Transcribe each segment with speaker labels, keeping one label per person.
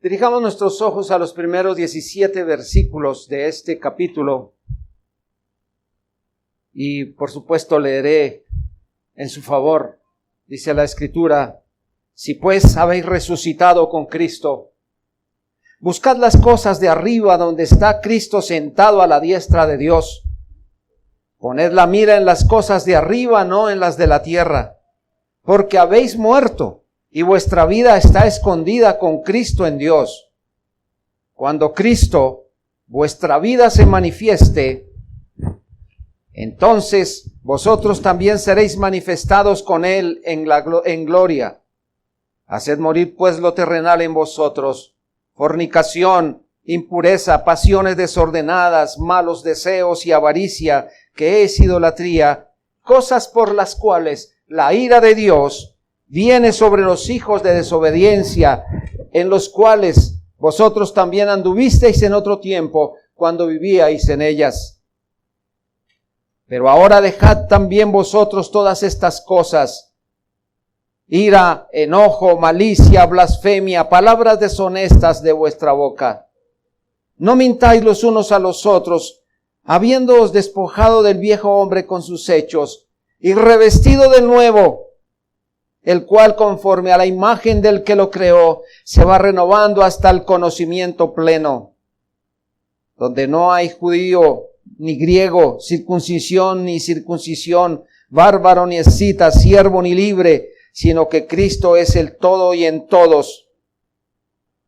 Speaker 1: Dirijamos nuestros ojos a los primeros 17 versículos de este capítulo y por supuesto leeré en su favor. Dice la Escritura: si pues habéis resucitado con Cristo, buscad las cosas de arriba donde está Cristo sentado a la diestra de Dios. Poned la mira en las cosas de arriba, no en las de la tierra, porque habéis muerto y vuestra vida está escondida con Cristo en Dios. Cuando Cristo, vuestra vida, se manifieste, entonces vosotros también seréis manifestados con Él en gloria. Haced morir pues lo terrenal en vosotros: fornicación, impureza, pasiones desordenadas, malos deseos y avaricia, que es idolatría, cosas por las cuales la ira de Dios viene sobre los hijos de desobediencia, en los cuales vosotros también anduvisteis en otro tiempo, cuando vivíais en ellas. Pero ahora dejad también vosotros todas estas cosas: ira, enojo, malicia, blasfemia, palabras deshonestas de vuestra boca. No mintáis los unos a los otros, habiéndoos despojado del viejo hombre con sus hechos, y revestido de nuevo, el cual conforme a la imagen del que lo creó, se va renovando hasta el conocimiento pleno, donde no hay judío ni griego, circuncisión ni circuncisión, bárbaro ni escita, siervo ni libre, sino que Cristo es el todo y en todos.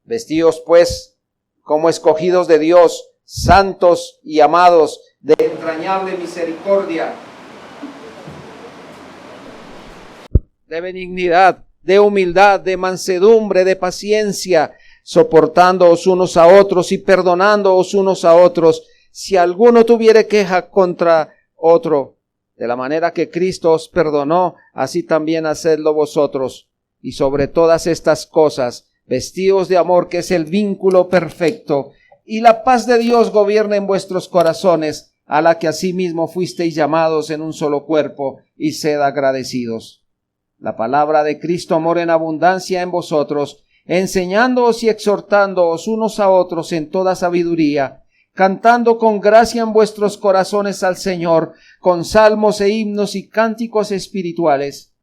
Speaker 1: Vestíos pues como escogidos de Dios, santos y amados, de entrañable misericordia, de benignidad, de humildad, de mansedumbre, de paciencia, soportándoos unos a otros y perdonándoos unos a otros, si alguno tuviere queja contra otro. De la manera que Cristo os perdonó, así también hacedlo vosotros. Y sobre todas estas cosas, vestíos de amor, que es el vínculo perfecto, y la paz de Dios gobierna en vuestros corazones, a la que asimismo fuisteis llamados en un solo cuerpo, y sed agradecidos. La palabra de Cristo mora en abundancia en vosotros, enseñándoos y exhortándoos unos a otros en toda sabiduría, cantando con gracia en vuestros corazones al Señor, con salmos e himnos y cánticos espirituales.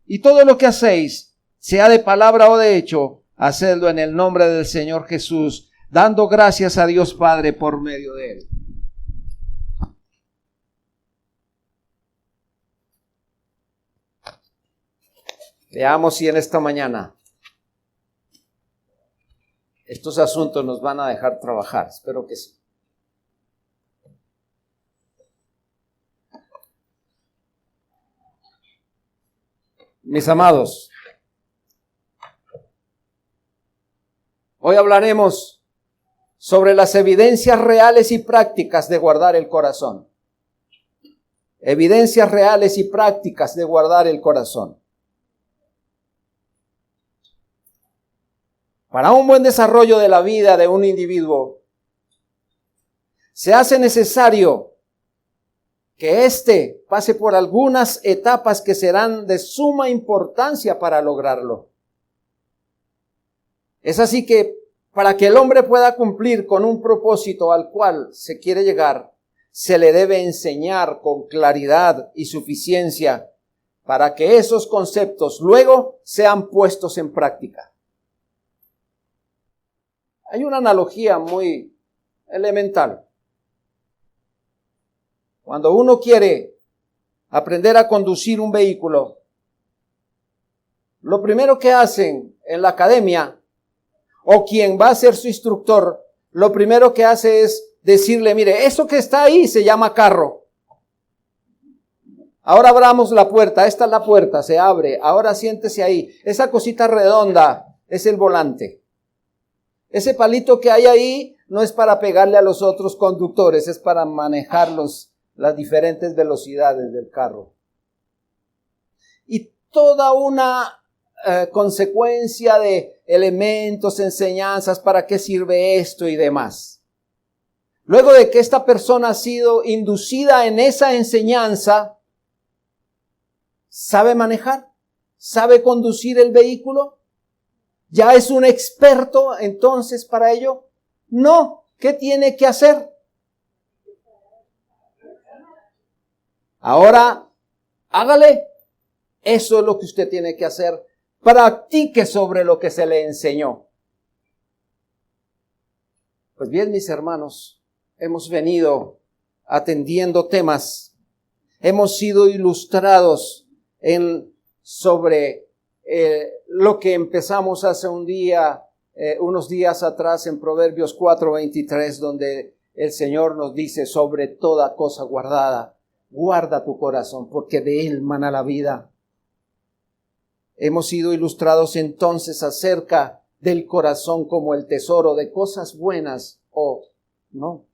Speaker 1: Y todo lo que hacéis, sea de palabra o de hecho, hacedlo en el nombre del Señor Jesús, dando gracias a Dios Padre por medio de Él. Veamos si en esta mañana estos asuntos nos van a dejar trabajar. Espero que sí. Mis amados, hoy hablaremos sobre las evidencias reales y prácticas de guardar el corazón. Evidencias reales y prácticas de guardar el corazón. Para un buen desarrollo de la vida de un individuo, se hace necesario que éste pase por algunas etapas que serán de suma importancia para lograrlo. Es así que para que el hombre pueda cumplir con un propósito al cual se quiere llegar, se le debe enseñar con claridad y suficiencia para que esos conceptos luego sean puestos en práctica. Hay una analogía muy elemental. Cuando uno quiere aprender a conducir un vehículo, lo primero que hacen en la academia, o quien va a ser su instructor, lo primero que hace es decirle: mire, eso que está ahí se llama carro. Ahora abramos la puerta, esta es la puerta, se abre, ahora siéntese ahí. Esa cosita redonda es el volante. Ese palito que hay ahí no es para pegarle a los otros conductores, es para manejar las diferentes velocidades del carro. Y toda una consecuencia de elementos, enseñanzas, para qué sirve esto y demás. Luego de que esta persona ha sido inducida en esa enseñanza, ¿sabe manejar? ¿Sabe conducir el vehículo? ¿Ya es un experto entonces para ello? No. ¿Qué tiene que hacer? Ahora, hágale. Eso es lo que usted tiene que hacer. Practique sobre lo que se le enseñó. Pues bien, mis hermanos, hemos venido atendiendo temas. Hemos sido ilustrados sobre lo que empezamos hace unos días atrás en Proverbios 4:23, donde el Señor nos dice: sobre toda cosa guardada, guarda tu corazón, porque de él mana la vida. Hemos sido ilustrados entonces acerca del corazón como el tesoro de cosas buenas o no.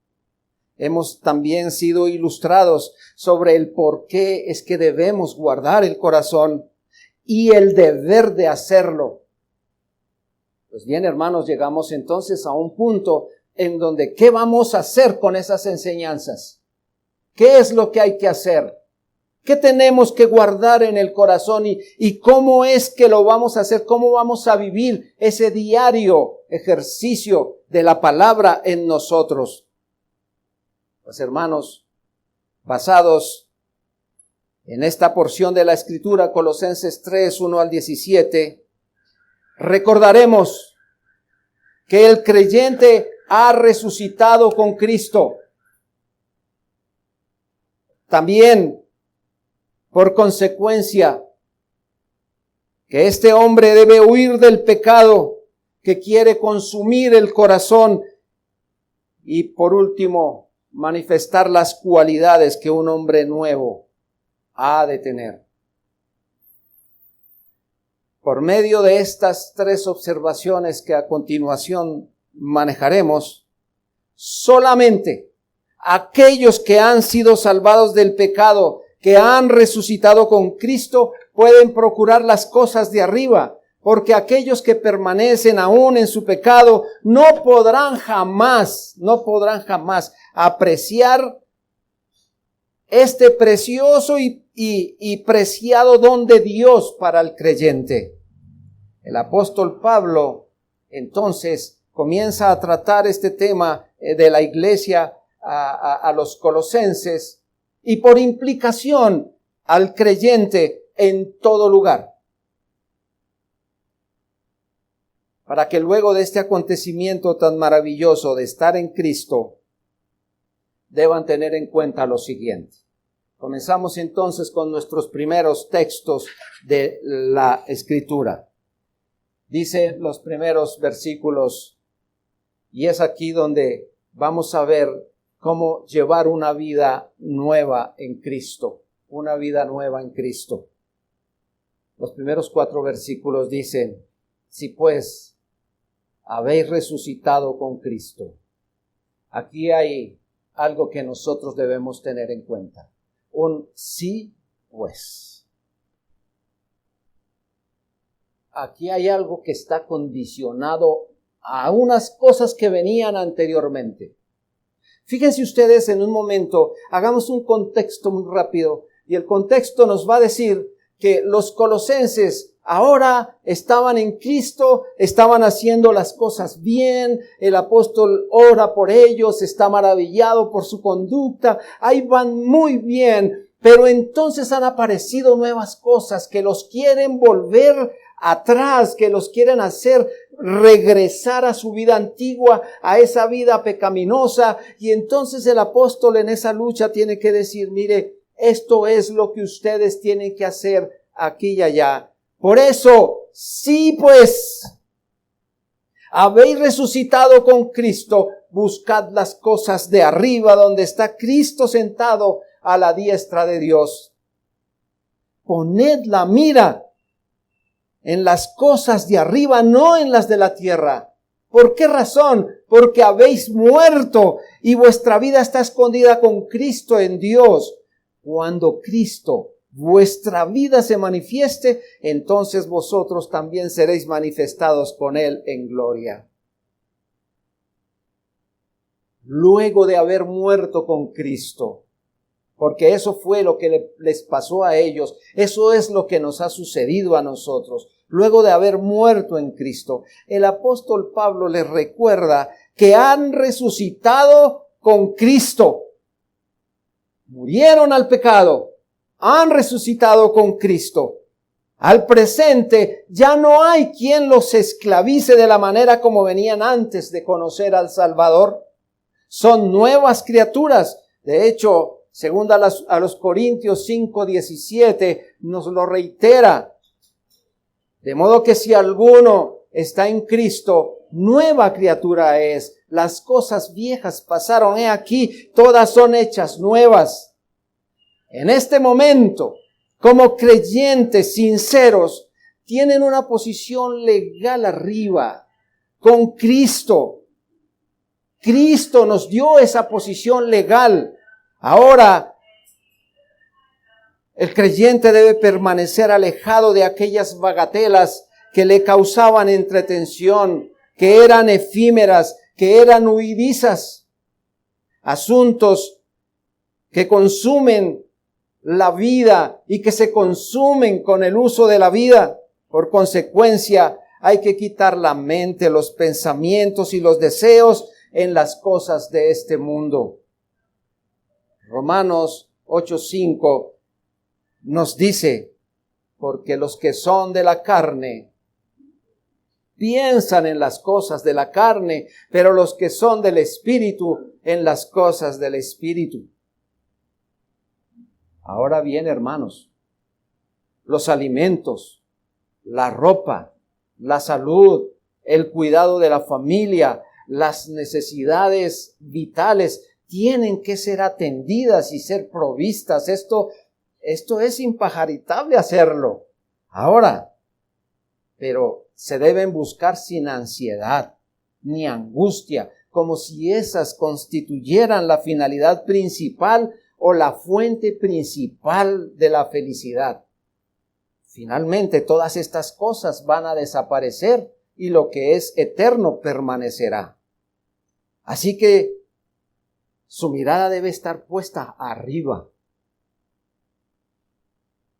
Speaker 1: Hemos también sido ilustrados sobre el por qué es que debemos guardar el corazón y el deber de hacerlo. Pues bien, hermanos, llegamos entonces a un punto en donde ¿qué vamos a hacer con esas enseñanzas? ¿Qué es lo que hay que hacer? ¿Qué tenemos que guardar en el corazón y cómo es que lo vamos a hacer? ¿Cómo vamos a vivir ese diario ejercicio de la palabra en nosotros? Pues hermanos, basados en esta porción de la Escritura, Colosenses 3, 1 al 17, recordaremos que el creyente ha resucitado con Cristo. También, por consecuencia, que este hombre debe huir del pecado que quiere consumir el corazón y, por último, manifestar las cualidades que un hombre nuevo ha de tener. Por medio de estas tres observaciones que a continuación manejaremos, solamente aquellos que han sido salvados del pecado, que han resucitado con Cristo, pueden procurar las cosas de arriba, porque aquellos que permanecen aún en su pecado no podrán jamás apreciar este precioso y preciado don de Dios para el creyente. El apóstol Pablo entonces comienza a tratar este tema de la iglesia a los colosenses y por implicación al creyente en todo lugar. Para que luego de este acontecimiento tan maravilloso de estar en Cristo, deban tener en cuenta lo siguiente. Comenzamos entonces con nuestros primeros textos de la Escritura. Dice los primeros versículos, y es aquí donde vamos a ver cómo llevar una vida nueva en Cristo, una vida nueva en Cristo. Los primeros 4 versículos dicen: si pues habéis resucitado con Cristo. Aquí hay algo que nosotros debemos tener en cuenta. Un sí pues. Aquí hay algo que está condicionado a unas cosas que venían anteriormente. Fíjense ustedes en un momento, hagamos un contexto muy rápido, y el contexto nos va a decir que los colosenses ahora estaban en Cristo, estaban haciendo las cosas bien, el apóstol ora por ellos, está maravillado por su conducta, ahí van muy bien, pero entonces han aparecido nuevas cosas que los quieren volver atrás, que los quieren hacer regresar a su vida antigua, a esa vida pecaminosa, y entonces el apóstol en esa lucha tiene que decir: mire, esto es lo que ustedes tienen que hacer aquí y allá. Por eso, sí pues, habéis resucitado con Cristo, buscad las cosas de arriba, donde está Cristo sentado a la diestra de Dios. Poned la mira en las cosas de arriba, no en las de la tierra. ¿Por qué razón? Porque habéis muerto y vuestra vida está escondida con Cristo en Dios. Cuando Cristo, vuestra vida, se manifieste, entonces vosotros también seréis manifestados con Él en gloria. Luego de haber muerto con Cristo, porque eso fue lo que les pasó a ellos, eso es lo que nos ha sucedido a nosotros. luego de haber muerto en Cristo. El apóstol Pablo les recuerda que han resucitado con Cristo. Murieron al pecado, han resucitado con Cristo. Al presente ya no hay quien los esclavice de la manera como venían antes de conocer al Salvador. Son nuevas criaturas. De hecho, según a los Corintios 5:17 nos lo reitera. De modo que si alguno está en Cristo, nueva criatura es. Las cosas viejas pasaron, he aquí, todas son hechas nuevas. En este momento, como creyentes sinceros, tienen una posición legal arriba, con Cristo. Cristo nos dio esa posición legal. Ahora, el creyente debe permanecer alejado de aquellas bagatelas que le causaban entretención, que eran efímeras, que eran huidizas, asuntos que consumen la vida y que se consumen con el uso de la vida. Por consecuencia, hay que quitar la mente, los pensamientos y los deseos en las cosas de este mundo. Romanos 8:5 nos dice, porque los que son de la carne piensan en las cosas de la carne, pero los que son del Espíritu en las cosas del Espíritu. Ahora bien, hermanos, los alimentos, la ropa, la salud, el cuidado de la familia, las necesidades vitales tienen que ser atendidas y ser provistas. Esto es impajaritable hacerlo. Ahora, pero se deben buscar sin ansiedad ni angustia, como si esas constituyeran la finalidad principal o la fuente principal de la felicidad. Finalmente, todas estas cosas van a desaparecer y lo que es eterno permanecerá. Así que su mirada debe estar puesta arriba.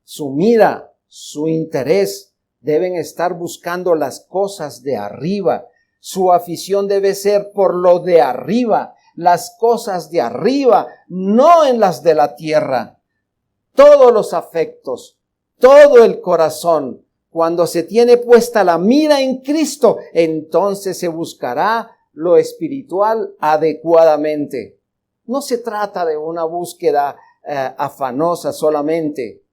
Speaker 1: Su mira, su interés deben estar buscando las cosas de arriba. Su afición debe ser por lo de arriba, las cosas de arriba, no en las de la tierra. Todos los afectos, todo el corazón, cuando se tiene puesta la mira en Cristo, entonces se buscará lo espiritual adecuadamente. No se trata de una búsqueda afanosa solamente,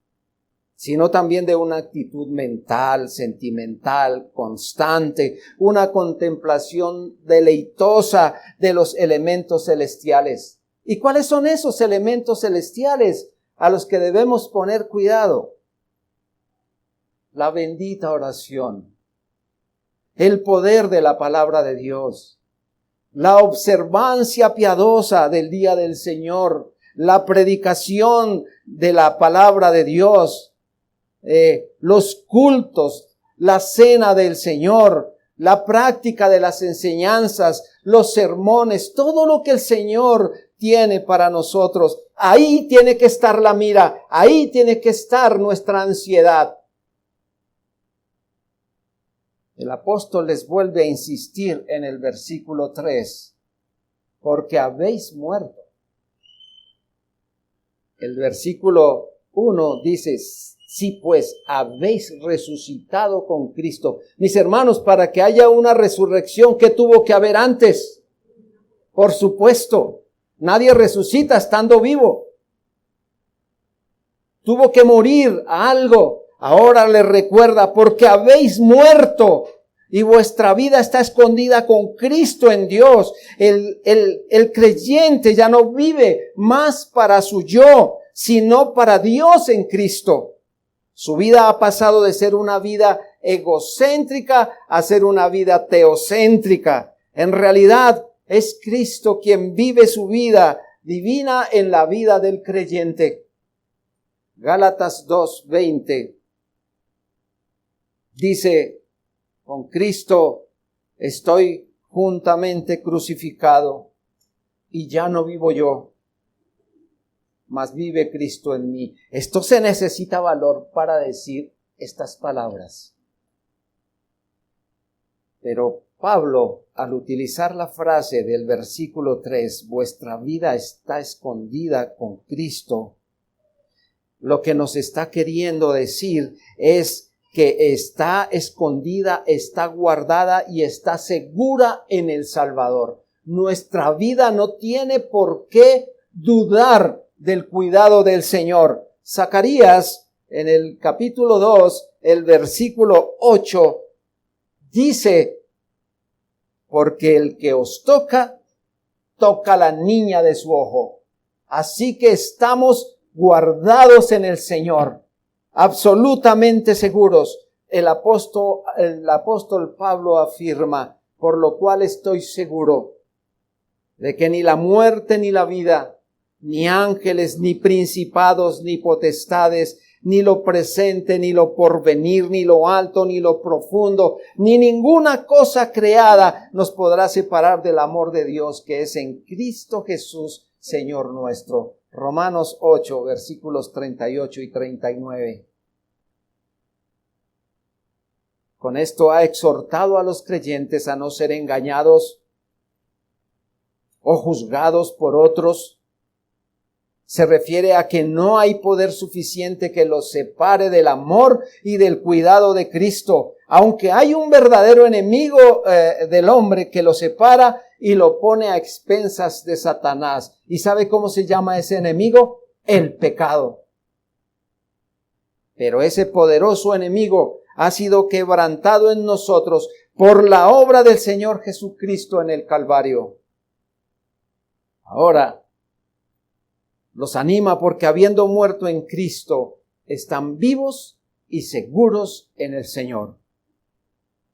Speaker 1: sino también de una actitud mental, sentimental, constante, una contemplación deleitosa de los elementos celestiales. ¿Y cuáles son esos elementos celestiales a los que debemos poner cuidado? La bendita oración, el poder de la palabra de Dios, la observancia piadosa del día del Señor, la predicación de la palabra de Dios, los cultos, la cena del Señor, la práctica de las enseñanzas, los sermones, todo lo que el Señor tiene para nosotros. Ahí tiene que estar la mira, ahí tiene que estar nuestra ansiedad. El apóstol les vuelve a insistir en el versículo 3, porque habéis muerto. El versículo 1 dice, si pues habéis resucitado con Cristo. Mis hermanos, para que haya una resurrección, ¿qué tuvo que haber antes? Por supuesto, nadie resucita estando vivo. Tuvo que morir a algo. Ahora les recuerda, porque habéis muerto y vuestra vida está escondida con Cristo en Dios. El creyente ya no vive más para su yo, sino para Dios en Cristo. Su vida ha pasado de ser una vida egocéntrica a ser una vida teocéntrica. En realidad es Cristo quien vive su vida divina en la vida del creyente. Gálatas 2:20 dice, con Cristo estoy juntamente crucificado y ya no vivo yo, mas vive Cristo en mí. Esto se necesita valor para decir estas palabras. Pero Pablo, al utilizar la frase del versículo 3, vuestra vida está escondida con Cristo, lo que nos está queriendo decir es que está escondida, está guardada y está segura en el Salvador. Nuestra vida no tiene por qué dudar del cuidado del Señor. Zacarías, en el capítulo 2, el versículo 8, dice: porque el que os toca, toca la niña de su ojo. Así que estamos guardados en el Señor, absolutamente seguros. El apóstol Pablo afirma: por lo cual estoy seguro de que ni la muerte ni la vida, ni ángeles, ni principados, ni potestades, ni lo presente, ni lo porvenir, ni lo alto, ni lo profundo, ni ninguna cosa creada nos podrá separar del amor de Dios que es en Cristo Jesús, Señor nuestro. Romanos 8, versículos 38 y 39. Con esto ha exhortado a los creyentes a no ser engañados o juzgados por otros. Se refiere a que no hay poder suficiente que los separe del amor y del cuidado de Cristo, aunque hay un verdadero enemigo del hombre que lo separa y lo pone a expensas de Satanás. ¿Y sabe cómo se llama ese enemigo? El pecado. Pero ese poderoso enemigo ha sido quebrantado en nosotros por la obra del Señor Jesucristo en el Calvario. Ahora los anima porque habiendo muerto en Cristo, están vivos y seguros en el Señor.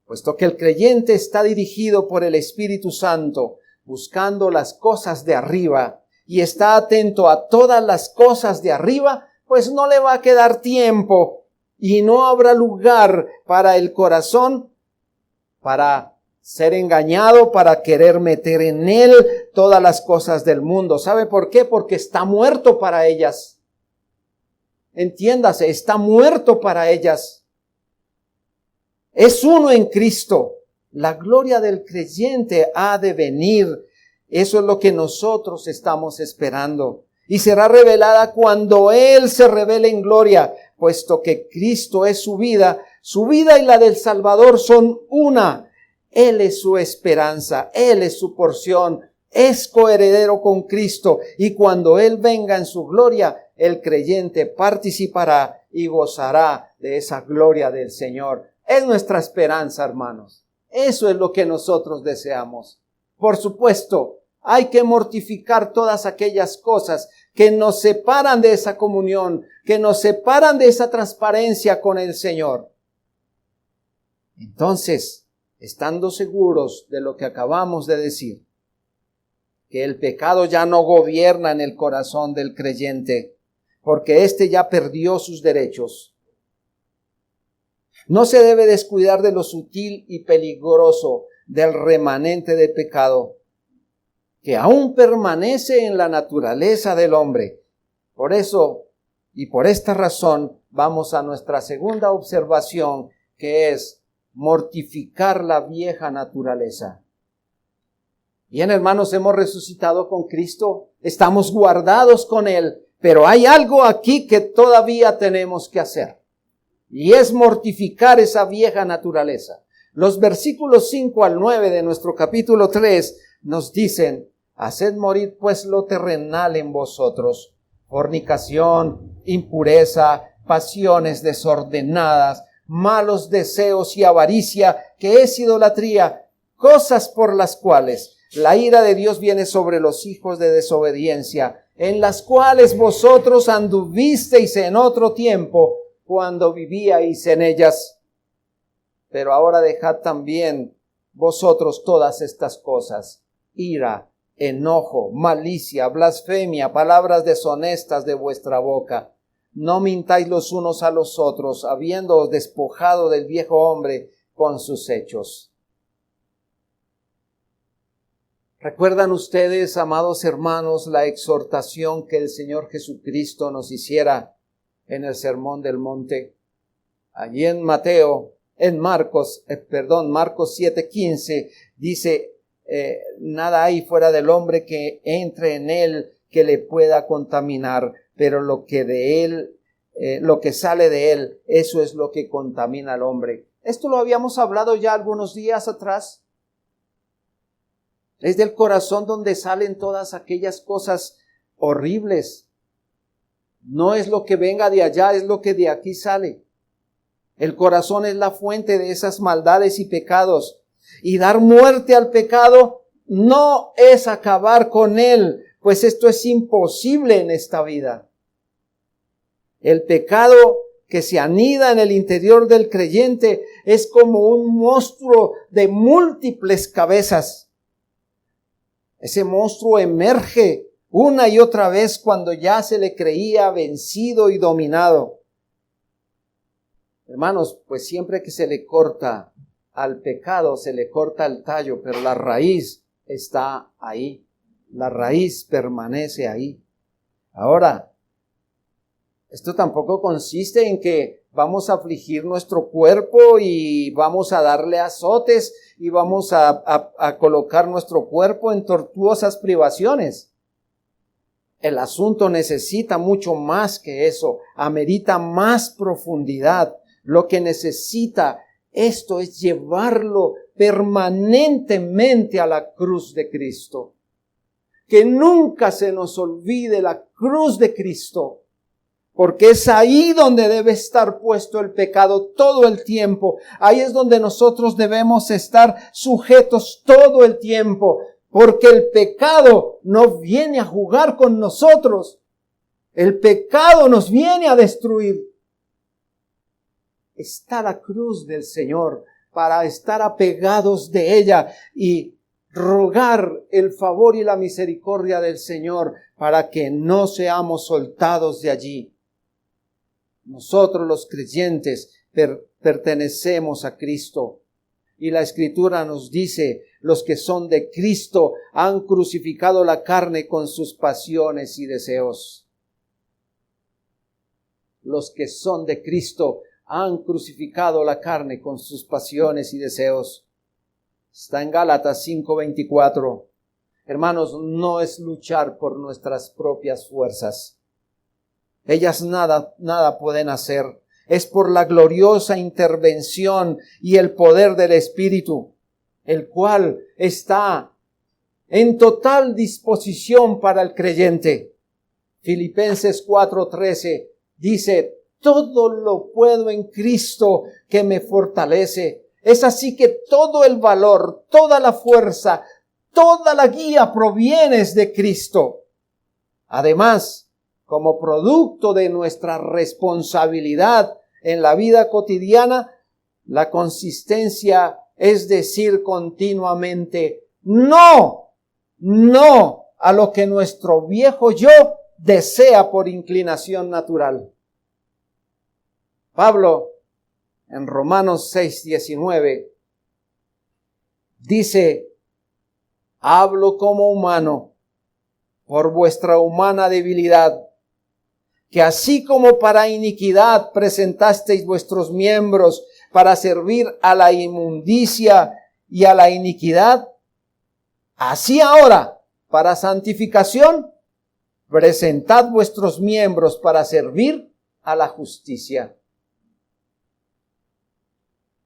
Speaker 1: Puesto que el creyente está dirigido por el Espíritu Santo, buscando las cosas de arriba, y está atento a todas las cosas de arriba, pues no le va a quedar tiempo y no habrá lugar para el corazón para ser engañado, para querer meter en él todas las cosas del mundo. ¿Sabe por qué? Porque está muerto para ellas. Entiéndase, está muerto para ellas. Es uno en Cristo. La gloria del creyente ha de venir. Eso es lo que nosotros estamos esperando. Y será revelada cuando Él se revele en gloria, puesto que Cristo es su vida y la del Salvador son una. Él es su esperanza, Él es su porción, es coheredero con Cristo, y cuando Él venga en su gloria, el creyente participará y gozará de esa gloria del Señor. Es nuestra esperanza, hermanos. Eso es lo que nosotros deseamos. Por supuesto, hay que mortificar todas aquellas cosas que nos separan de esa comunión, que nos separan de esa transparencia con el Señor. Entonces, estando seguros de lo que acabamos de decir, que el pecado ya no gobierna en el corazón del creyente, porque éste ya perdió sus derechos. No se debe descuidar de lo sutil y peligroso del remanente de pecado, que aún permanece en la naturaleza del hombre. Por eso, y por esta razón, vamos a nuestra segunda observación, que es mortificar la vieja naturaleza. Bien, hermanos, hemos resucitado con Cristo, estamos guardados con Él, pero hay algo aquí que todavía tenemos que hacer, y es mortificar esa vieja naturaleza. Los versículos 5 al 9 de nuestro capítulo 3 nos dicen: haced morir pues lo terrenal en vosotros, fornicación, impureza, pasiones desordenadas, malos deseos y avaricia, que es idolatría, cosas por las cuales la ira de Dios viene sobre los hijos de desobediencia, en las cuales vosotros anduvisteis en otro tiempo, cuando vivíais en ellas. Pero ahora dejad también vosotros todas estas cosas: ira, enojo, malicia, blasfemia, palabras deshonestas de vuestra boca. No mintáis los unos a los otros, habiéndoos despojado del viejo hombre con sus hechos. ¿Recuerdan ustedes, amados hermanos, la exhortación que el Señor Jesucristo nos hiciera en el Sermón del Monte? Allí en Mateo, En Marcos 7:15 dice, nada hay fuera del hombre que entre en él que le pueda contaminar, pero lo que sale de él, eso es lo que contamina al hombre. Esto lo habíamos hablado ya algunos días atrás. Es del corazón donde salen todas aquellas cosas horribles. No es lo que venga de allá, es lo que de aquí sale. El corazón es la fuente de esas maldades y pecados. Y dar muerte al pecado no es acabar con él, pues esto es imposible en esta vida. El pecado que se anida en el interior del creyente es como un monstruo de múltiples cabezas. Ese monstruo emerge una y otra vez cuando ya se le creía vencido y dominado. Hermanos, pues siempre que se le corta al pecado, se le corta el tallo, pero la raíz está ahí. La raíz permanece ahí. Ahora, esto tampoco consiste en que vamos a afligir nuestro cuerpo y vamos a darle azotes y vamos a colocar nuestro cuerpo en tortuosas privaciones. El asunto necesita mucho más que eso, amerita más profundidad. Lo que necesita esto es llevarlo permanentemente a la cruz de Cristo. Que nunca se nos olvide la cruz de Cristo, porque es ahí donde debe estar puesto el pecado todo el tiempo. Ahí es donde nosotros debemos estar sujetos todo el tiempo, porque el pecado no viene a jugar con nosotros. El pecado nos viene a destruir. Está la cruz del Señor para estar apegados de ella y rogar el favor y la misericordia del Señor para que no seamos soltados de allí. Nosotros los creyentes pertenecemos a Cristo y la Escritura nos dice, los que son de Cristo han crucificado la carne con sus pasiones y deseos. Los que son de Cristo han crucificado la carne con sus pasiones y deseos. Está en Gálatas 5:24. Hermanos, no es luchar por nuestras propias fuerzas. Ellas nada pueden hacer. Es por la gloriosa intervención y el poder del Espíritu, el cual está en total disposición para el creyente. Filipenses 4:13 dice, todo lo puedo en Cristo que me fortalece. Es así que todo el valor, toda la fuerza, toda la guía proviene de Cristo. Además, como producto de nuestra responsabilidad en la vida cotidiana, la consistencia es decir continuamente no a lo que nuestro viejo yo desea por inclinación natural. Pablo, en Romanos 6:19, dice, hablo como humano por vuestra humana debilidad, que así como para iniquidad presentasteis vuestros miembros para servir a la inmundicia y a la iniquidad, así ahora, para santificación, presentad vuestros miembros para servir a la justicia.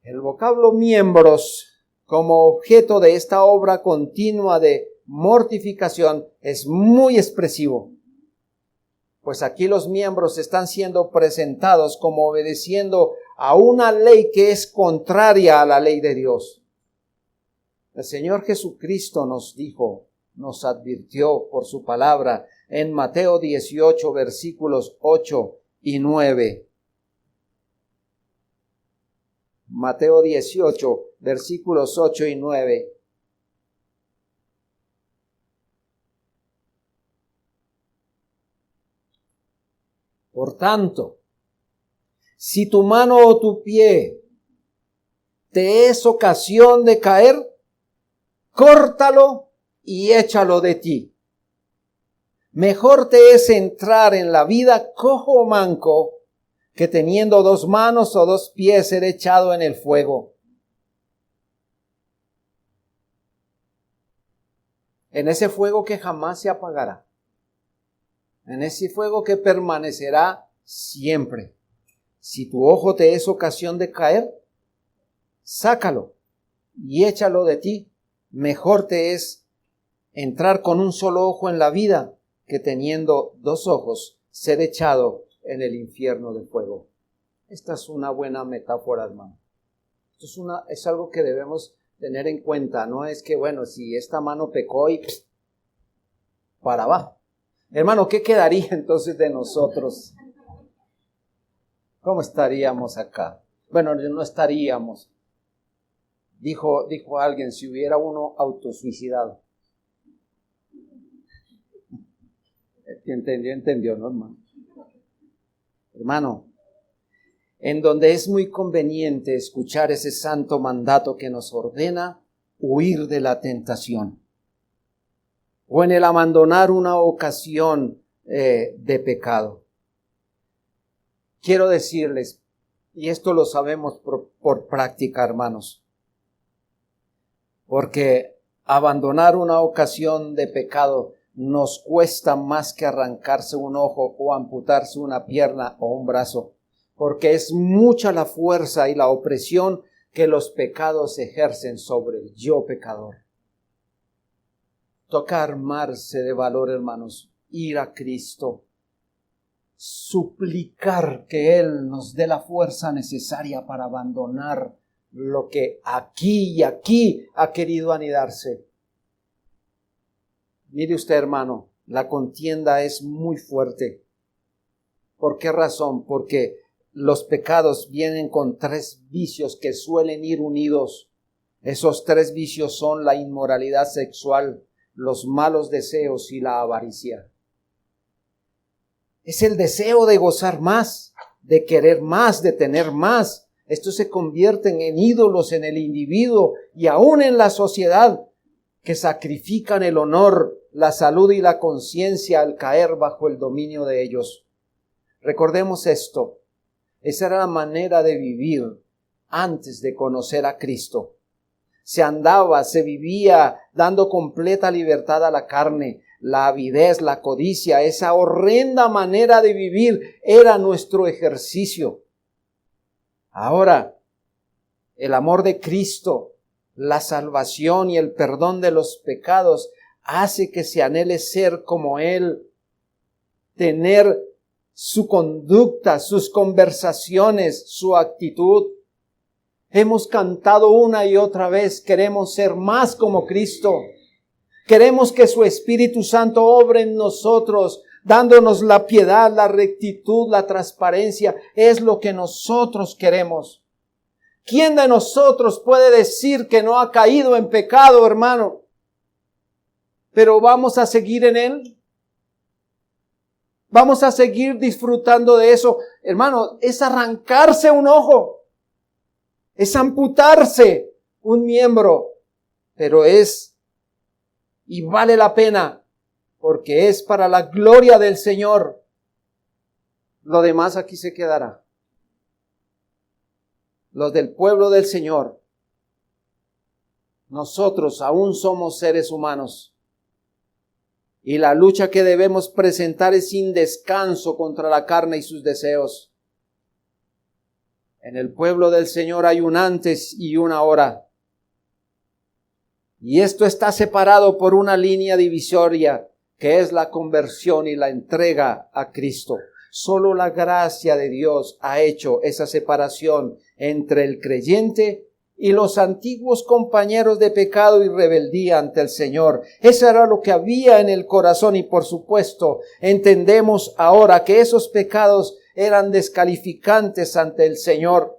Speaker 1: El vocablo miembros como objeto de esta obra continua de mortificación es muy expresivo, pues aquí los miembros están siendo presentados como obedeciendo a una ley que es contraria a la ley de Dios. El Señor Jesucristo nos dijo, nos advirtió por su palabra en Mateo 18, versículos 8 y 9. Mateo 18, versículos 8 y 9. Por tanto, si tu mano o tu pie te es ocasión de caer, córtalo y échalo de ti. Mejor te es entrar en la vida cojo o manco que teniendo 2 manos o 2 pies ser echado en el fuego. En ese fuego que jamás se apagará. En ese fuego que permanecerá siempre. Si tu ojo te es ocasión de caer, sácalo y échalo de ti. Mejor te es entrar con un solo ojo en la vida que teniendo 2 ojos ser echado en el infierno de fuego. Esta es una buena metáfora, hermano. Esto es algo que debemos tener en cuenta. No es que, bueno, si esta mano pecó y para abajo. Hermano, ¿qué quedaría entonces de nosotros? ¿Cómo estaríamos acá? Bueno, no estaríamos. Dijo alguien, si hubiera uno autosuicidado. Entendió, ¿no, hermano? Hermano, en donde es muy conveniente escuchar ese santo mandato que nos ordena huir de la tentación, o en el abandonar una ocasión de pecado. Quiero decirles, y esto lo sabemos por práctica, hermanos, porque abandonar una ocasión de pecado nos cuesta más que arrancarse un ojo o amputarse una pierna o un brazo, porque es mucha la fuerza y la opresión que los pecados ejercen sobre el yo pecador. Toca armarse de valor, hermanos, ir a Cristo, suplicar que Él nos dé la fuerza necesaria para abandonar lo que aquí y aquí ha querido anidarse. Mire usted, hermano, la contienda es muy fuerte. ¿Por qué razón? Porque los pecados vienen con 3 vicios que suelen ir unidos. Esos 3 vicios son la inmoralidad sexual, los malos deseos y la avaricia. Es el deseo de gozar más, de querer más, de tener más. Estos se convierten en ídolos en el individuo y aún en la sociedad, que sacrifican el honor, la salud y la conciencia al caer bajo el dominio de ellos. Recordemos esto. Esa era la manera de vivir antes de conocer a Cristo. Se vivía dando completa libertad a la carne. La avidez, la codicia, esa horrenda manera de vivir era nuestro ejercicio. Ahora, el amor de Cristo, la salvación y el perdón de los pecados hace que se anhele ser como Él, tener su conducta, sus conversaciones, su actitud. Hemos cantado una y otra vez, queremos ser más como Cristo. Queremos que su Espíritu Santo obre en nosotros, dándonos la piedad, la rectitud, la transparencia. Es lo que nosotros queremos. ¿Quién de nosotros puede decir que no ha caído en pecado, hermano? Pero vamos a seguir en él. Vamos a seguir disfrutando de eso. Hermano, es arrancarse un ojo. Es amputarse un miembro. Pero y vale la pena, porque es para la gloria del Señor. Lo demás aquí se quedará. Los del pueblo del Señor. Nosotros aún somos seres humanos. Y la lucha que debemos presentar es sin descanso contra la carne y sus deseos. En el pueblo del Señor hay un antes y una ahora. Y esto está separado por una línea divisoria, que es la conversión y la entrega a Cristo. Solo la gracia de Dios ha hecho esa separación entre el creyente y los antiguos compañeros de pecado y rebeldía ante el Señor. Eso era lo que había en el corazón y por supuesto entendemos ahora que esos pecados eran descalificantes ante el Señor.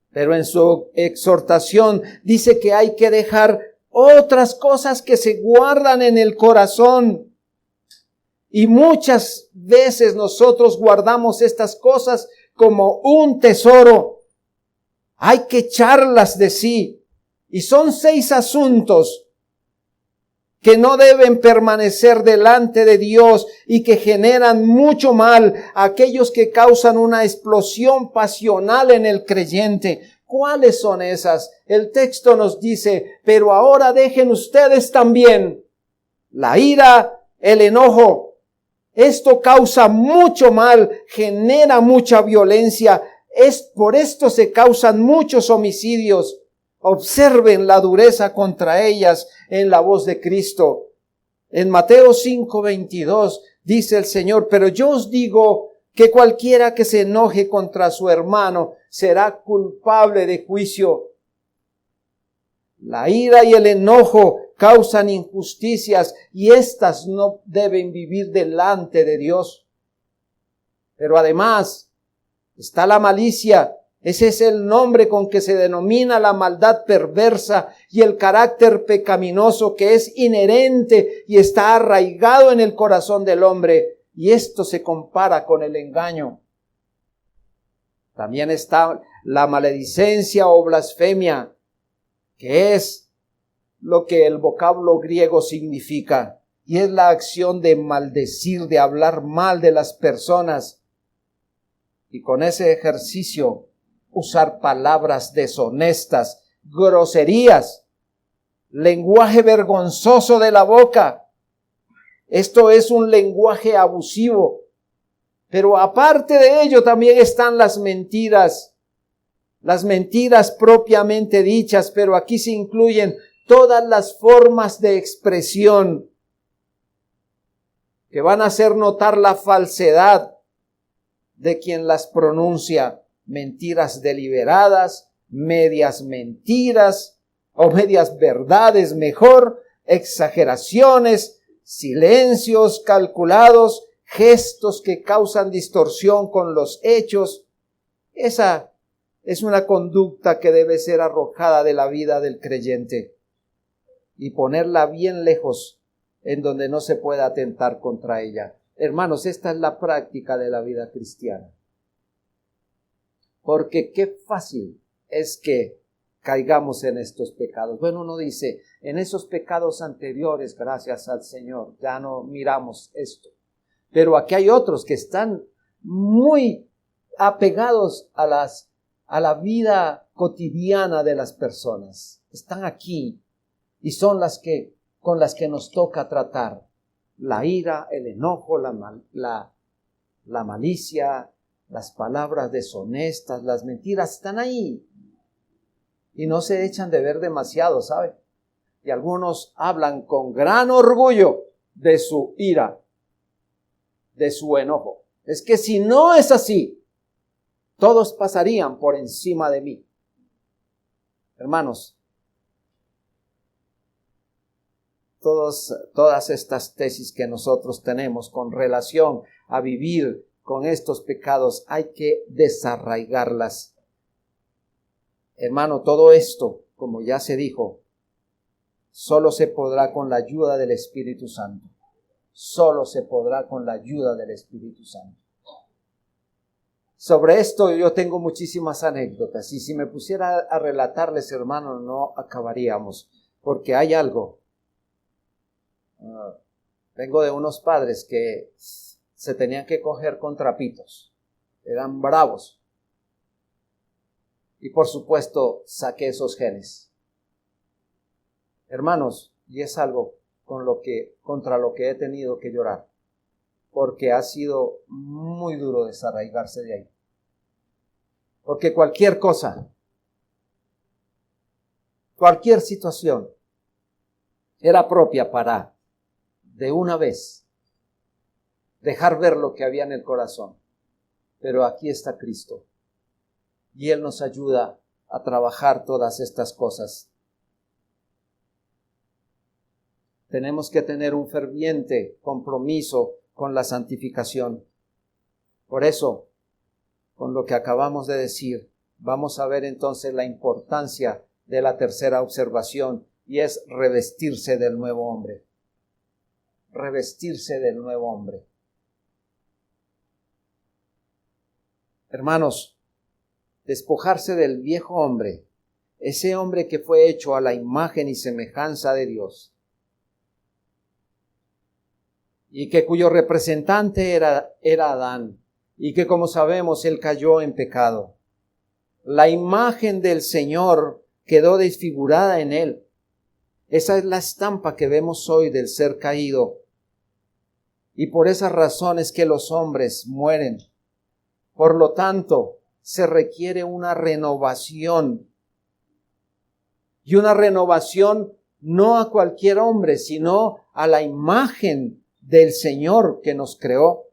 Speaker 1: Pero en su exhortación dice que hay que dejar otras cosas que se guardan en el corazón. Y muchas veces nosotros guardamos estas cosas como un tesoro. Hay que echarlas de sí. Y son 6 asuntos que no deben permanecer delante de Dios y que generan mucho mal, aquellos que causan una explosión pasional en el creyente. ¿Cuáles son esas? El texto nos dice, pero ahora dejen ustedes también la ira, el enojo. Esto causa mucho mal, genera mucha violencia. Por esto se causan muchos homicidios. Observen la dureza contra ellas en la voz de Cristo. En Mateo 5:22 dice el Señor, pero yo os digo que cualquiera que se enoje contra su hermano será culpable de juicio. La ira y el enojo causan injusticias y éstas no deben vivir delante de Dios. Pero además está la malicia. Ese es el nombre con que se denomina la maldad perversa y el carácter pecaminoso que es inherente y está arraigado en el corazón del hombre. Y esto se compara con el engaño. También está la maledicencia o blasfemia, que es lo que el vocablo griego significa. Y es la acción de maldecir, de hablar mal de las personas. Y con ese ejercicio usar palabras deshonestas, groserías, lenguaje vergonzoso de la boca. Esto es un lenguaje abusivo. Pero aparte de ello también están las mentiras propiamente dichas, pero aquí se incluyen todas las formas de expresión que van a hacer notar la falsedad de quien las pronuncia. Mentiras deliberadas, medias mentiras o medias verdades mejor, exageraciones, silencios calculados, gestos que causan distorsión con los hechos. Esa es una conducta que debe ser arrojada de la vida del creyente y ponerla bien lejos en donde no se pueda atentar contra ella. Hermanos, esta es la práctica de la vida cristiana. Porque qué fácil es que caigamos en estos pecados. Bueno, uno dice, en esos pecados anteriores, gracias al Señor, ya no miramos esto. Pero aquí hay otros que están muy apegados a la vida cotidiana de las personas. Están aquí y son con las que nos toca tratar. La ira, el enojo, la malicia, las palabras deshonestas, las mentiras están ahí y no se echan de ver demasiado, ¿sabe? Y algunos hablan con gran orgullo de su ira, de su enojo. Es que si no es así, todos pasarían por encima de mí. Hermanos, todas estas tesis que nosotros tenemos con relación a vivir con estos pecados, hay que desarraigarlas. Hermano, todo esto, como ya se dijo, solo se podrá con la ayuda del Espíritu Santo. Solo se podrá con la ayuda del Espíritu Santo. Sobre esto yo tengo muchísimas anécdotas y si me pusiera a relatarles, hermano, no acabaríamos, porque hay algo. Vengo de unos padres que se tenían que coger con trapitos, eran bravos. Y por supuesto saqué esos genes. Hermanos, y es algo contra lo que he tenido que llorar, porque ha sido muy duro desarraigarse de ahí. Porque cualquier cosa, cualquier situación era propia para, de una vez, dejar ver lo que había en el corazón. Pero aquí está Cristo. Y Él nos ayuda a trabajar todas estas cosas. Tenemos que tener un ferviente compromiso con la santificación. Por eso, con lo que acabamos de decir, vamos a ver entonces la importancia de la tercera observación, y es revestirse del nuevo hombre. Revestirse del nuevo hombre. Hermanos, despojarse del viejo hombre, ese hombre que fue hecho a la imagen y semejanza de Dios, y que cuyo representante era Adán, y que como sabemos él cayó en pecado. La imagen del Señor quedó desfigurada en él. Esa es la estampa que vemos hoy del ser caído. Y por esas razones que los hombres mueren. Por lo tanto, se requiere una renovación. Y una renovación no a cualquier hombre, sino a la imagen del Señor que nos creó.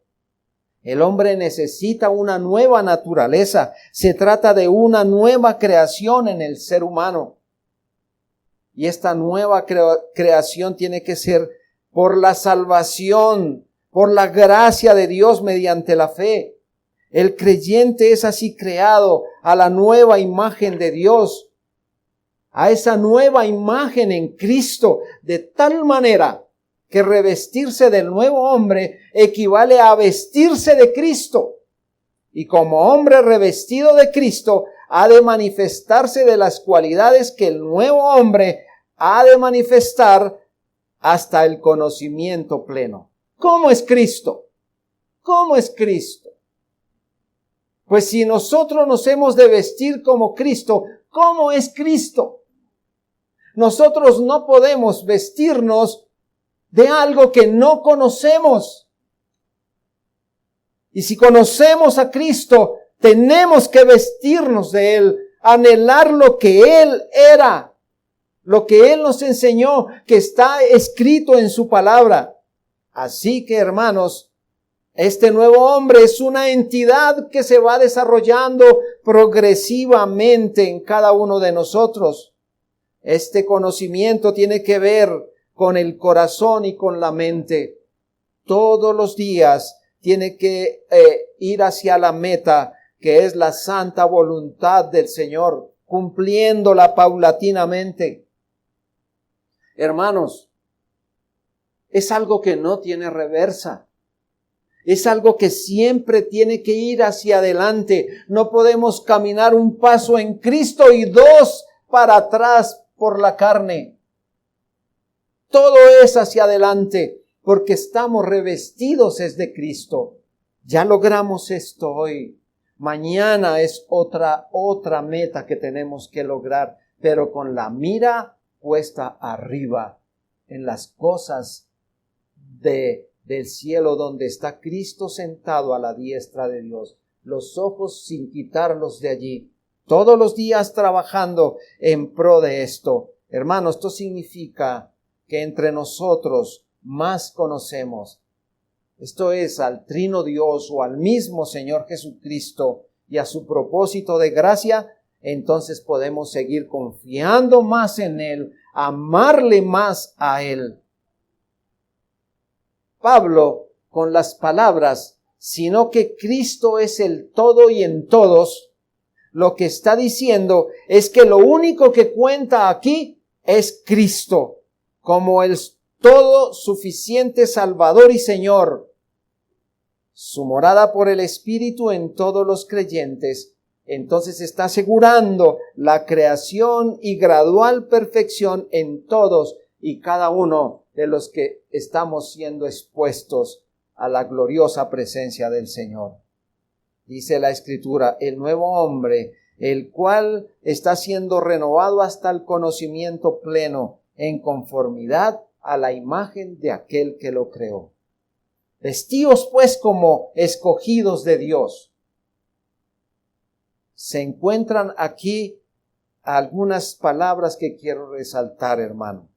Speaker 1: El hombre necesita una nueva naturaleza. Se trata de una nueva creación en el ser humano. Y esta nueva creación tiene que ser por la salvación, por la gracia de Dios mediante la fe. El creyente es así creado a la nueva imagen de Dios, a esa nueva imagen en Cristo, de tal manera que revestirse del nuevo hombre equivale a vestirse de Cristo. Y como hombre revestido de Cristo, ha de manifestarse de las cualidades que el nuevo hombre ha de manifestar hasta el conocimiento pleno. ¿Cómo es Cristo? ¿Cómo es Cristo? Pues si nosotros nos hemos de vestir como Cristo, ¿cómo es Cristo? Nosotros no podemos vestirnos de algo que no conocemos. Y si conocemos a Cristo, tenemos que vestirnos de Él, anhelar lo que Él era, lo que Él nos enseñó, que está escrito en su palabra. Así que, hermanos, este nuevo hombre es una entidad que se va desarrollando progresivamente en cada uno de nosotros. Este conocimiento tiene que ver con el corazón y con la mente. Todos los días tiene que ir hacia la meta, que es la santa voluntad del Señor, cumpliéndola paulatinamente. Hermanos, es algo que no tiene reversa. Es algo que siempre tiene que ir hacia adelante. No podemos caminar un paso en Cristo y dos para atrás por la carne. Todo es hacia adelante porque estamos revestidos es de Cristo. Ya logramos esto hoy. Mañana es otra meta que tenemos que lograr, pero con la mira puesta arriba en las cosas del cielo donde está Cristo sentado a la diestra de Dios. Los ojos sin quitarlos de allí. Todos los días trabajando en pro de esto. Hermanos, esto significa que entre nosotros más conocemos. Esto es al Trino Dios o al mismo Señor Jesucristo y a su propósito de gracia. Entonces podemos seguir confiando más en Él, amarle más a Él. Pablo, con las palabras, sino que Cristo es el todo y en todos, lo que está diciendo es que lo único que cuenta aquí es Cristo, como el todo suficiente Salvador y Señor. Su morada por el Espíritu en todos los creyentes. Entonces está asegurando la creación y gradual perfección en todos y cada uno de los que estamos siendo expuestos a la gloriosa presencia del Señor. Dice la Escritura, el nuevo hombre, el cual está siendo renovado hasta el conocimiento pleno, en conformidad a la imagen de aquel que lo creó. Vestíos pues como escogidos de Dios. Se encuentran aquí algunas palabras que quiero resaltar, hermano.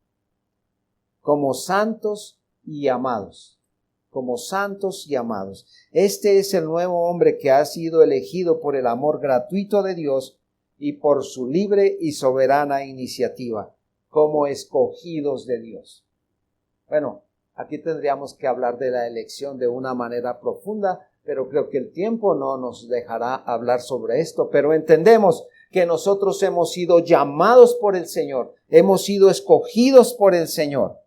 Speaker 1: Como santos y amados. Como santos y amados. Este es el nuevo hombre que ha sido elegido por el amor gratuito de Dios y por su libre y soberana iniciativa, como escogidos de Dios. Bueno, aquí tendríamos que hablar de la elección de una manera profunda, pero creo que el tiempo no nos dejará hablar sobre esto. Pero entendemos que nosotros hemos sido llamados por el Señor, hemos sido escogidos por el Señor.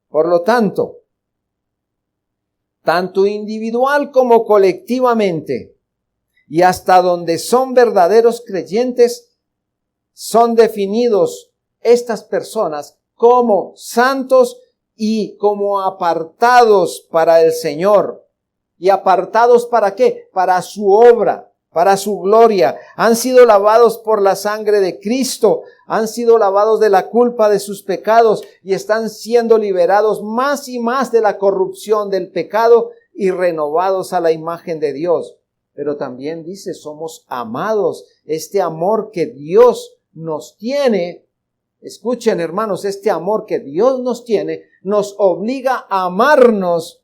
Speaker 1: Por lo tanto, tanto individual como colectivamente, y hasta donde son verdaderos creyentes, son definidos estas personas como santos y como apartados para el Señor. ¿Y apartados para qué? Para su obra, para su gloria. Han sido lavados por la sangre de Cristo, han sido lavados de la culpa de sus pecados y están siendo liberados más y más de la corrupción del pecado y renovados a la imagen de Dios. Pero también dice, somos amados. Este amor que Dios nos tiene, escuchen hermanos, este amor que Dios nos tiene, nos obliga a amarnos,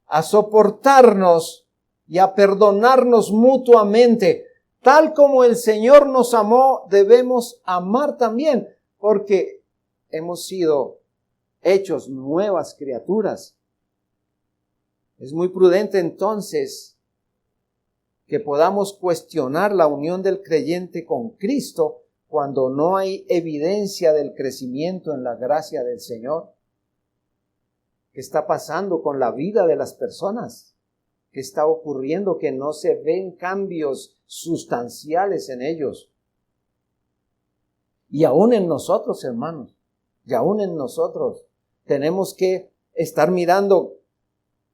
Speaker 1: a soportarnos y a perdonarnos mutuamente. Tal como el Señor nos amó, debemos amar también, porque hemos sido hechos nuevas criaturas. Es muy prudente entonces que podamos cuestionar la unión del creyente con Cristo cuando no hay evidencia del crecimiento en la gracia del Señor. ¿Qué está pasando con la vida de las personas? ¿Qué está ocurriendo que no se ven cambios sustanciales en ellos? Y aún en nosotros, hermanos, y aún en nosotros, tenemos que estar mirando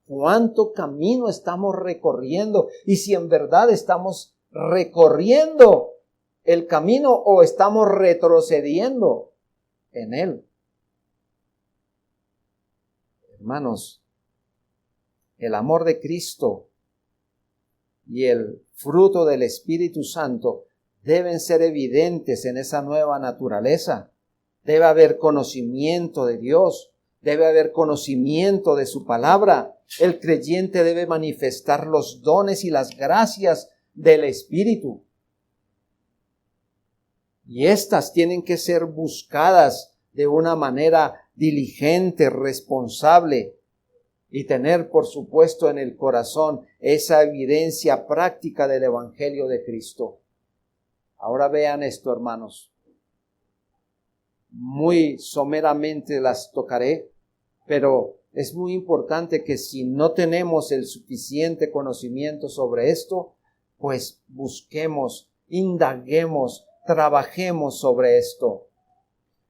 Speaker 1: cuánto camino estamos recorriendo y si en verdad estamos recorriendo el camino o estamos retrocediendo en él. Hermanos, el amor de Cristo y el fruto del Espíritu Santo deben ser evidentes en esa nueva naturaleza. Debe haber conocimiento de Dios, debe haber conocimiento de su palabra. El creyente debe manifestar los dones y las gracias del Espíritu. Y estas tienen que ser buscadas de una manera diligente, responsable, y tener, por supuesto, en el corazón esa evidencia práctica del Evangelio de Cristo. Ahora vean esto, hermanos. Muy someramente las tocaré, pero es muy importante que si no tenemos el suficiente conocimiento sobre esto, pues busquemos, indaguemos, trabajemos sobre esto.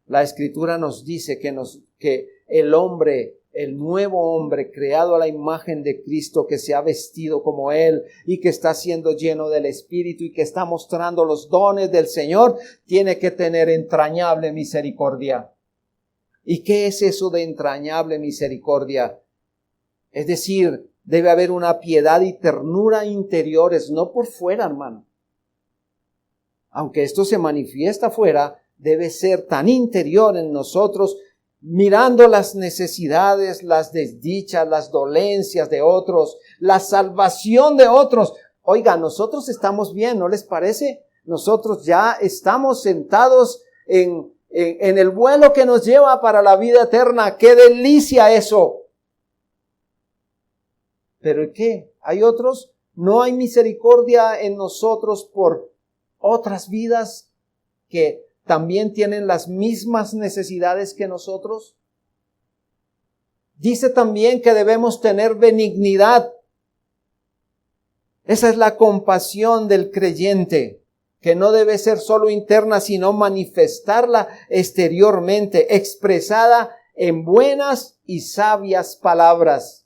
Speaker 1: La Escritura nos dice que el hombre, el nuevo hombre creado a la imagen de Cristo, que se ha vestido como Él y que está siendo lleno del Espíritu y que está mostrando los dones del Señor, tiene que tener entrañable misericordia. ¿Y qué es eso de entrañable misericordia? Es decir, debe haber una piedad y ternura interiores, no por fuera, hermano. Aunque esto se manifiesta afuera, debe ser tan interior en nosotros, mirando las necesidades, las desdichas, las dolencias de otros, la salvación de otros. Oiga, nosotros estamos bien, ¿no les parece? Nosotros ya estamos sentados en el vuelo que nos lleva para la vida eterna. ¡Qué delicia eso! ¿Pero qué? ¿Hay otros? ¿No hay misericordia en nosotros por otras vidas que también tienen las mismas necesidades que nosotros? Dice también que debemos tener benignidad. Esa es la compasión del creyente, que no debe ser solo interna, sino manifestarla exteriormente, expresada en buenas y sabias palabras.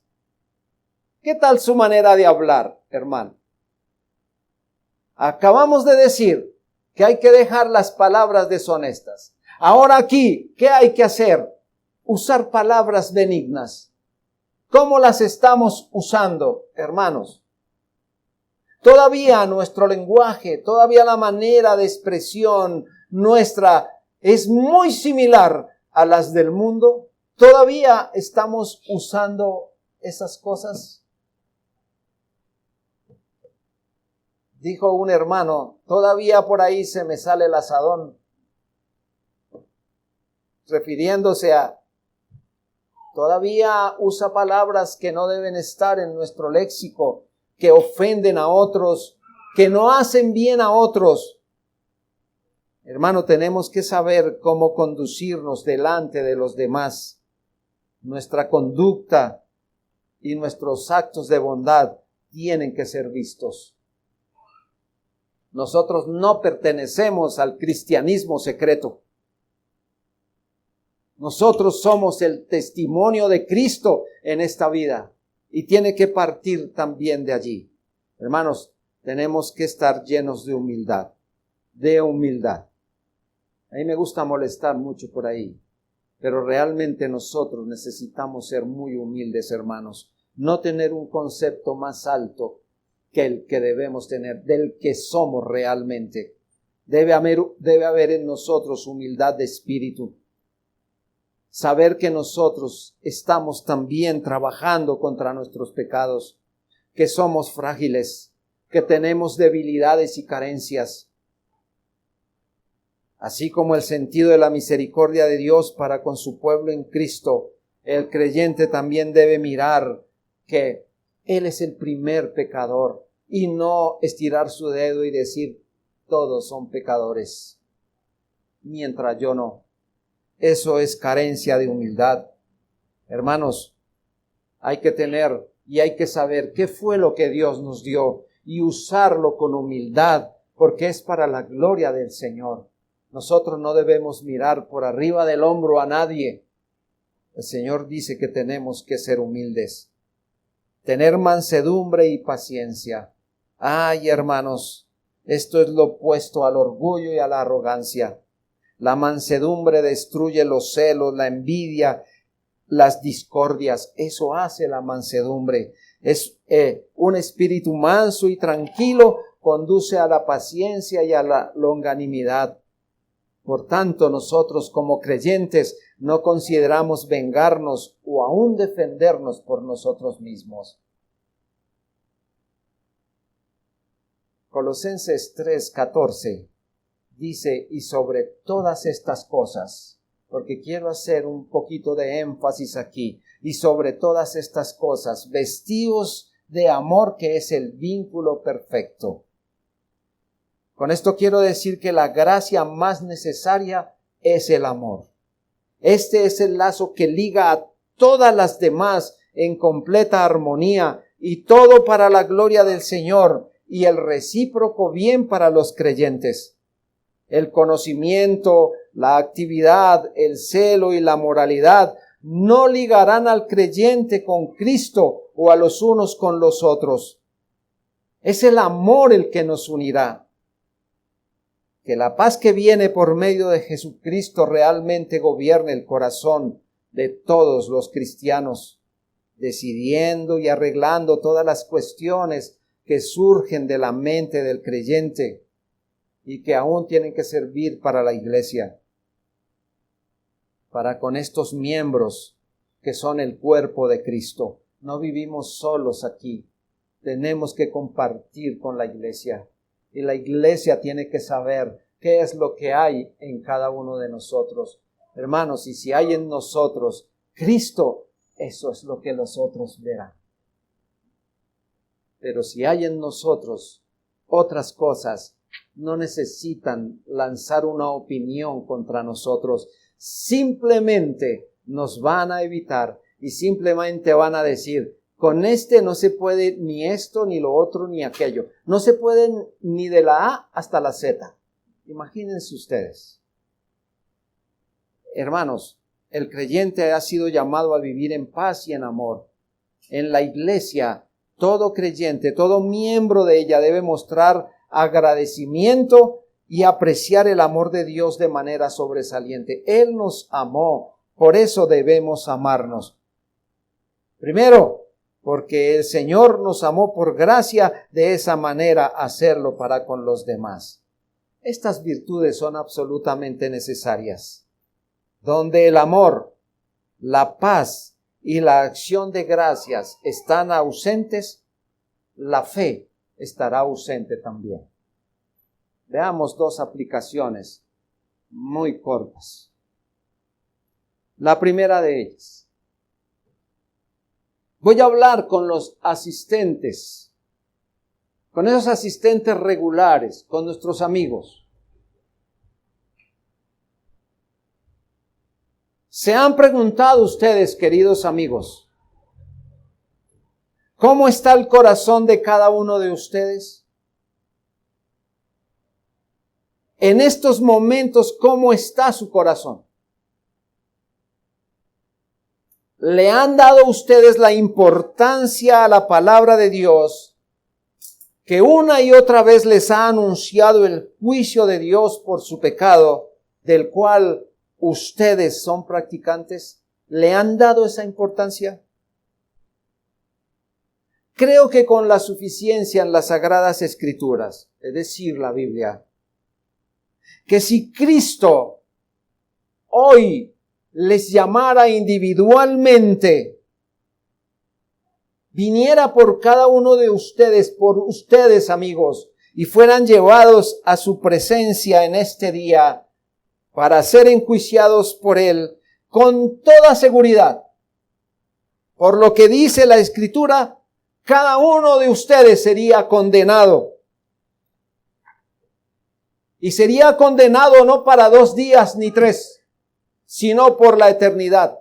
Speaker 1: ¿Qué tal su manera de hablar, hermano? Acabamos de decir que hay que dejar las palabras deshonestas. Ahora aquí, ¿qué hay que hacer? Usar palabras benignas. ¿Cómo las estamos usando, hermanos? Todavía nuestro lenguaje, todavía la manera de expresión nuestra es muy similar a las del mundo. ¿Todavía estamos usando esas cosas? Dijo un hermano, todavía por ahí se me sale el asadón, refiriéndose a, todavía usa palabras que no deben estar en nuestro léxico, que ofenden a otros, que no hacen bien a otros. Hermano, tenemos que saber cómo conducirnos delante de los demás. Nuestra conducta y nuestros actos de bondad tienen que ser vistos. Nosotros no pertenecemos al cristianismo secreto. Nosotros somos el testimonio de Cristo en esta vida y tiene que partir también de allí. Hermanos, tenemos que estar llenos de humildad, de humildad. A mí me gusta molestar mucho por ahí, pero realmente nosotros necesitamos ser muy humildes, hermanos. No tener un concepto más alto que el que debemos tener, del que somos realmente. Debe haber en nosotros humildad de espíritu. Saber que nosotros estamos también trabajando contra nuestros pecados, que somos frágiles, que tenemos debilidades y carencias. Así como el sentido de la misericordia de Dios para con su pueblo en Cristo, el creyente también debe mirar que Él es el primer pecador y no estirar su dedo y decir, todos son pecadores, mientras yo no. Eso es carencia de humildad. Hermanos, hay que tener y hay que saber qué fue lo que Dios nos dio y usarlo con humildad, porque es para la gloria del Señor. Nosotros no debemos mirar por arriba del hombro a nadie. El Señor dice que tenemos que ser humildes, tener mansedumbre y paciencia. Ay, hermanos, esto es lo opuesto al orgullo y a la arrogancia. La mansedumbre destruye los celos, la envidia, las discordias. Eso hace la mansedumbre. Es un espíritu manso y tranquilo, conduce a la paciencia y a la longanimidad. Por tanto, nosotros como creyentes no consideramos vengarnos o aún defendernos por nosotros mismos. Colosenses 3:14 dice, y sobre todas estas cosas, porque quiero hacer un poquito de énfasis aquí, y sobre todas estas cosas, vestíos de amor, que es el vínculo perfecto. Con esto quiero decir que la gracia más necesaria es el amor. Este es el lazo que liga a todas las demás en completa armonía, y todo para la gloria del Señor, y el recíproco bien para los creyentes. El conocimiento, la actividad, el celo y la moralidad no ligarán al creyente con Cristo o a los unos con los otros. Es el amor el que nos unirá. Que la paz que viene por medio de Jesucristo realmente gobierne el corazón de todos los cristianos, decidiendo y arreglando todas las cuestiones que surgen de la mente del creyente y que aún tienen que servir para la iglesia, para con estos miembros que son el cuerpo de Cristo. No vivimos solos aquí, tenemos que compartir con la iglesia, y la iglesia tiene que saber qué es lo que hay en cada uno de nosotros. Hermanos, y si hay en nosotros Cristo, eso es lo que los otros verán. Pero si hay en nosotros otras cosas, no necesitan lanzar una opinión contra nosotros. Simplemente nos van a evitar y simplemente van a decir, con este no se puede ni esto, ni lo otro, ni aquello. No se puede ni de la A hasta la Z. Imagínense ustedes. Hermanos, el creyente ha sido llamado a vivir en paz y en amor. En la iglesia, todo creyente, todo miembro de ella debe mostrar agradecimiento y apreciar el amor de Dios de manera sobresaliente. Él nos amó, por eso debemos amarnos. Primero, porque el Señor nos amó por gracia, de esa manera hacerlo para con los demás. Estas virtudes son absolutamente necesarias. Donde el amor, la paz y la acción de gracias están ausentes, la fe estará ausente también. Veamos dos aplicaciones muy cortas. La primera de ellas. Voy a hablar con los asistentes, con esos asistentes regulares, con nuestros amigos. ¿Se han preguntado ustedes, queridos amigos, cómo está el corazón de cada uno de ustedes? En estos momentos, ¿cómo está su corazón? le han dado ustedes la importancia a la palabra de Dios, que una y otra vez les ha anunciado el juicio de Dios por su pecado, del cual ustedes son practicantes? ¿Le han dado esa importancia? Creo que con la suficiencia en las Sagradas Escrituras, es decir, la Biblia, que si Cristo hoy les llamara individualmente, viniera por cada uno de ustedes, por ustedes amigos, y fueran llevados a su presencia en este día para ser enjuiciados por Él, con toda seguridad, por lo que dice la Escritura, cada uno de ustedes sería condenado. Y sería condenado no para 2 días ni 3, sino por la eternidad.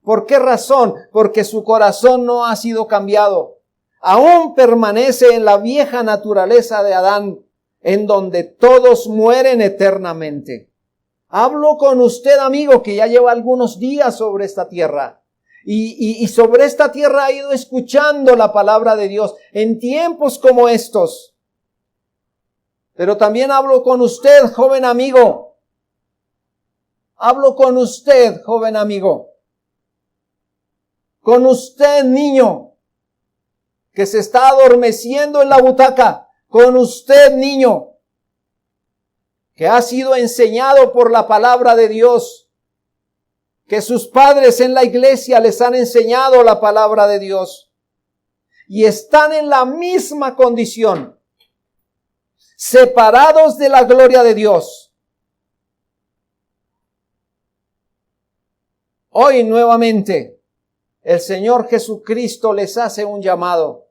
Speaker 1: ¿Por qué razón? Porque su corazón no ha sido cambiado. Aún permanece en la vieja naturaleza de Adán, en donde todos mueren eternamente. Hablo con usted, amigo, que ya lleva algunos días sobre esta tierra. Y sobre esta tierra ha ido escuchando la palabra de Dios en tiempos como estos. Pero también hablo con usted, joven amigo. Hablo con usted, joven amigo. Con usted, niño, que se está adormeciendo en la butaca. Con usted, niño, que ha sido enseñado por la palabra de Dios, que sus padres en la iglesia les han enseñado la palabra de Dios y están en la misma condición, separados de la gloria de Dios. Hoy nuevamente el Señor Jesucristo les hace un llamado.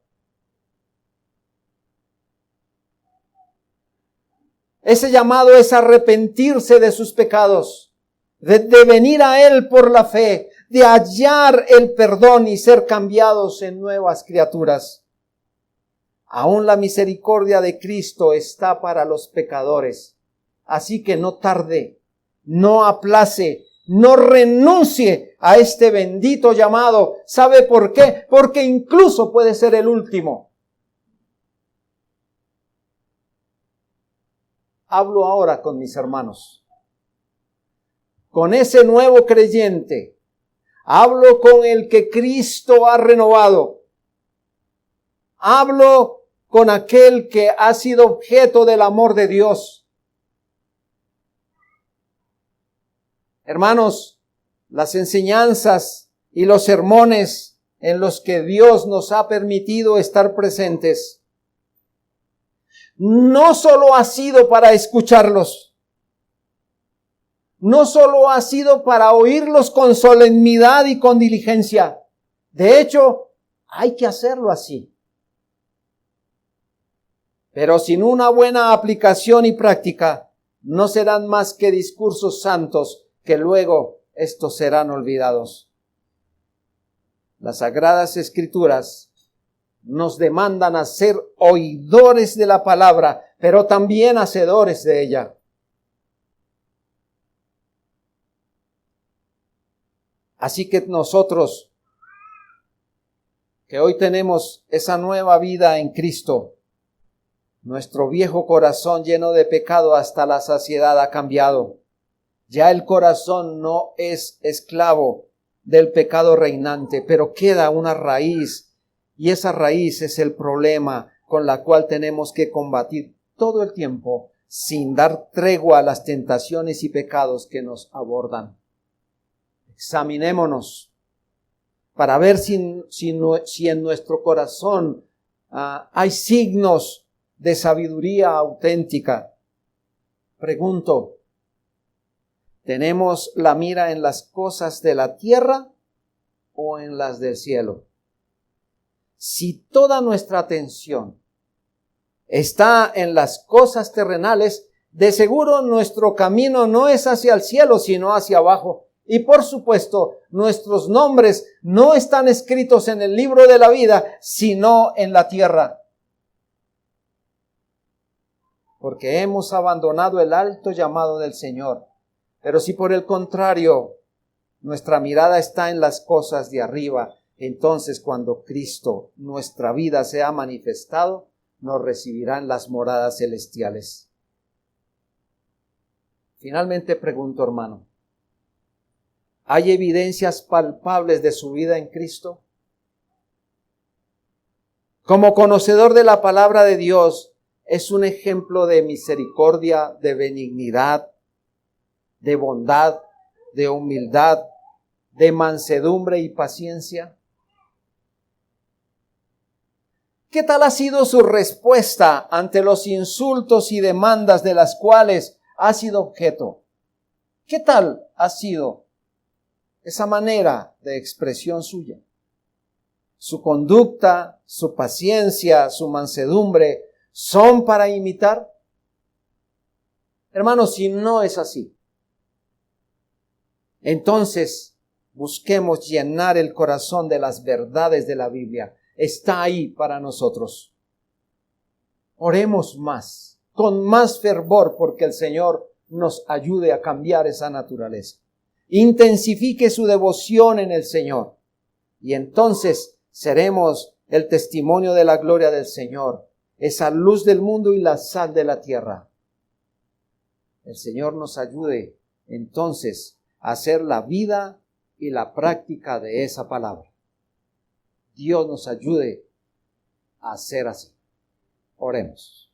Speaker 1: Ese llamado es arrepentirse de sus pecados, de venir a Él por la fe, de hallar el perdón y ser cambiados en nuevas criaturas. Aún la misericordia de Cristo está para los pecadores. Así que no tarde, no aplace, no renuncie a este bendito llamado. ¿Sabe por qué? Porque incluso puede ser el último. Hablo ahora con mis hermanos, con ese nuevo creyente. Hablo con el que Cristo ha renovado. Hablo con aquel que ha sido objeto del amor de Dios. Hermanos, las enseñanzas y los sermones en los que Dios nos ha permitido estar presentes, no solo ha sido para escucharlos, no solo ha sido para oírlos con solemnidad y con diligencia. De hecho, hay que hacerlo así. Pero sin una buena aplicación y práctica, no serán más que discursos santos que luego estos serán olvidados. Las Sagradas Escrituras nos demandan a ser oidores de la palabra, pero también hacedores de ella. Así que nosotros, que hoy tenemos esa nueva vida en Cristo, nuestro viejo corazón lleno de pecado hasta la saciedad ha cambiado. Ya el corazón no es esclavo del pecado reinante, pero queda una raíz, y esa raíz es el problema con la cual tenemos que combatir todo el tiempo, sin dar tregua a las tentaciones y pecados que nos abordan. Examinémonos para ver si en nuestro corazón hay signos de sabiduría auténtica. Pregunto, ¿tenemos la mira en las cosas de la tierra o en las del cielo? Si toda nuestra atención está en las cosas terrenales, de seguro nuestro camino no es hacia el cielo, sino hacia abajo. Y por supuesto, nuestros nombres no están escritos en el libro de la vida, sino en la tierra. Porque hemos abandonado el alto llamado del Señor. Pero si por el contrario nuestra mirada está en las cosas de arriba, entonces cuando Cristo, nuestra vida, sea manifestado, nos recibirán las moradas celestiales. Finalmente pregunto, hermano, ¿hay evidencias palpables de su vida en Cristo? Como conocedor de la palabra de Dios, ¿es un ejemplo de misericordia, de benignidad, de bondad, de humildad, de mansedumbre y paciencia? ¿Qué tal ha sido su respuesta ante los insultos y demandas de las cuales ha sido objeto? ¿Qué tal ha sido esa manera de expresión suya? Su conducta, su paciencia, su mansedumbre, ¿son para imitar? Hermanos, si no es así, entonces busquemos llenar el corazón de las verdades de la Biblia. Está ahí para nosotros. Oremos más, con más fervor, porque el Señor nos ayude a cambiar esa naturaleza. Intensifique su devoción en el Señor y entonces seremos el testimonio de la gloria del Señor, esa luz del mundo y la sal de la tierra. El Señor nos ayude entonces a hacer la vida y la práctica de esa palabra. Dios nos ayude a hacer así. Oremos.